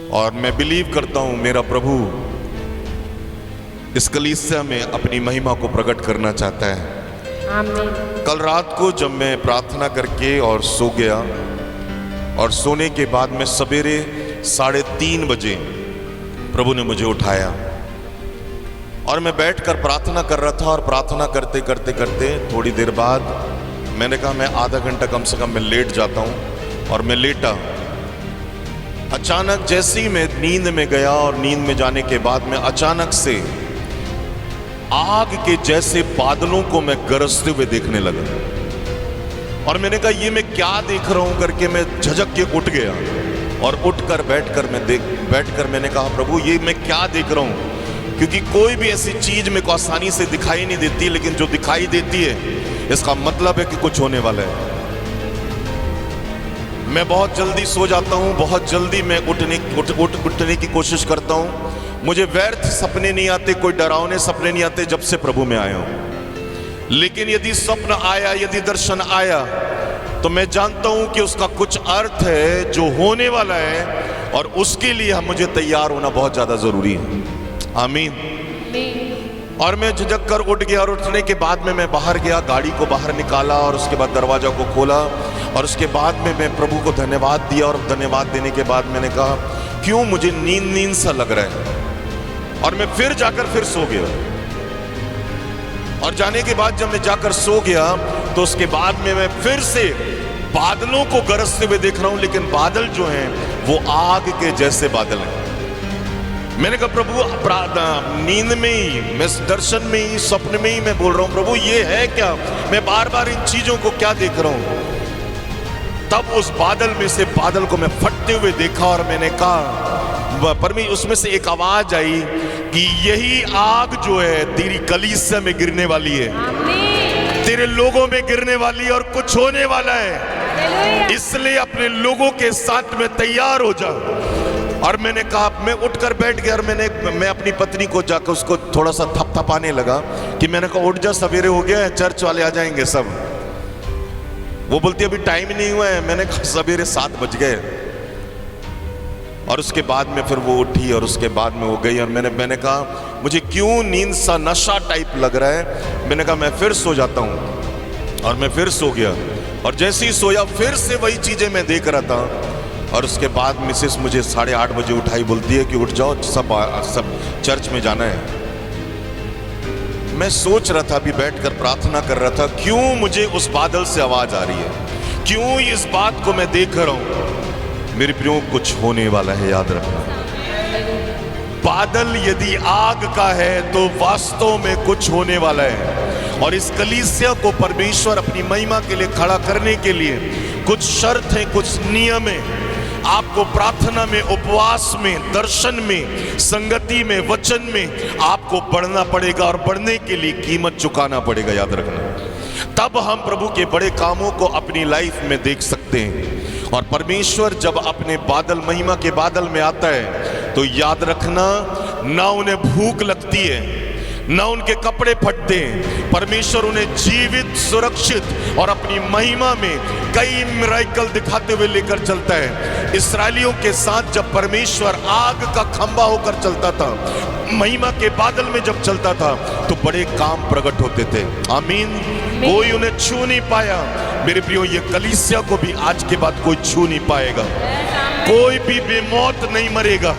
और मैं बिलीव करता हूं मेरा प्रभु इस कलीसिया में अपनी महिमा को प्रकट करना चाहता है। आमीन। कल रात को जब मैं प्रार्थना करके और सो गया और सोने के बाद में सवेरे 3:30 बजे प्रभु ने मुझे उठाया और मैं बैठकर प्रार्थना कर रहा था। और प्रार्थना करते करते करते थोड़ी देर बाद मैंने कहा मैं आधा घंटा कम से कम मैं लेट जाता हूं। और मैं लेटा, अचानक जैसे ही मैं नींद में गया और नींद में जाने के बाद में अचानक से आग के जैसे बादलों को मैं गरजते हुए देखने लगा। और मैंने कहा ये मैं क्या देख रहा हूं करके मैं झटक के उठ गया और उठकर बैठकर मैंने कहा प्रभु ये मैं क्या देख रहा हूं, क्योंकि कोई भी ऐसी चीज मेरे को आसानी से दिखाई नहीं देती, लेकिन जो दिखाई देती है इसका मतलब है कि कुछ होने वाला है। मैं बहुत जल्दी सो जाता हूं, बहुत जल्दी मैं उठने की कोशिश करता हूं। मुझे व्यर्थ सपने नहीं आते, कोई डरावने सपने नहीं आते जब से प्रभु में आया हूं। लेकिन यदि स्वप्न आया, यदि दर्शन आया, तो मैं जानता हूं कि उसका कुछ अर्थ है जो होने वाला है, और उसके लिए मुझे तैयार होना बहुत ज्यादा जरूरी है। आमीन। और मैं झिझक कर उठ गया और उठने के बाद में मैं बाहर गया, गाड़ी को बाहर निकाला और उसके बाद दरवाजा को खोला और उसके बाद में मैं प्रभु को धन्यवाद दिया। और धन्यवाद देने के बाद मैंने कहा क्यों मुझे नींद सा लग रहा है, और मैं फिर जाकर फिर सो गया। और जाने के बाद जब मैं जाकर सो गया तो उसके बाद में मैं फिर से बादलों को गरजते हुए देख रहा हूं, लेकिन बादल जो हैं वो आग के जैसे बादल हैं। मैंने कहा प्रभु नींद में ही, मैं दर्शन में ही, स्वप्न में ही मैं बोल रहा हूं प्रभु ये है क्या, मैं बार बार इन चीजों को क्या देख रहा हूं। तब उस बादल में से बादल को मैं फटते हुए देखा और मैंने कहा परमेश्वर, उसमें से एक आवाज आई कि यही आग जो है तेरी कलीसिया में गिरने वाली है, तेरे लोगों में गिरने वाली है और कुछ होने वाला है, इसलिए अपने लोगों के साथ में तैयार हो जा। और मैंने कहा, मैं उठकर बैठ गया और मैं अपनी पत्नी को जाकर उसको थोड़ा सा थपथपाने लगा कि मैंने कहा उठ जा, सवेरे हो गया है, चर्च वाले आ जाएंगे सब। वो बोलती अभी टाइम ही नहीं हुआ है। मैंने कहा सवेरे 7 बज गए। और उसके बाद में फिर वो उठी और उसके बाद में वो गई और मैंने कहा मुझे क्यों नींद सा नशा टाइप लग रहा है। मैंने कहा मैं फिर सो जाता हूँ और मैं फिर सो गया। और जैसे ही सोया फिर से वही चीजें मैं देख रहा था। और उसके बाद मिसेस मुझे 8:30 बजे उठाई, बोलती है कि उठ जाओ, सब चर्च में जाना है। मैं सोच रहा था, अभी बैठकर प्रार्थना कर रहा था, क्यों मुझे उस बादल से आवाज आ रही है, क्यों इस बात को मैं देख रहा हूं। मेरे प्रियो कुछ होने वाला है, याद रखना। बादल यदि आग का है तो वास्तव में कुछ होने वाला है। और इस कलीसिया को परमेश्वर अपनी महिमा के लिए खड़ा करने के लिए कुछ शर्त है, कुछ नियम है। आपको प्रार्थना में, उपवास में, दर्शन में, संगति में, वचन में आपको बढ़ना पड़ेगा और बढ़ने के लिए कीमत चुकाना पड़ेगा, याद रखना। तब हम प्रभु के बड़े कामों को अपनी लाइफ में देख सकते हैं। और परमेश्वर जब अपने बादल, महिमा के बादल में आता है तो याद रखना, ना उन्हें भूख लगती है, न उनके कपड़े फटते हैं। परमेश्वर उन्हें जीवित, सुरक्षित और अपनी महिमा में कई मिरेकल दिखाते हुए लेकर चलता है। इस्राएलियों के साथ जब परमेश्वर आग का खंबा होकर चलता था, महिमा के बादल में जब चलता था, तो बड़े काम प्रकट होते थे। आमीन। कोई उन्हें छू नहीं पाया। मेरे प्रियो, ये कलीसिया को भी आज के बाद कोई छू नहीं पाएगा। कोई भी बेमौत नहीं मरेगा।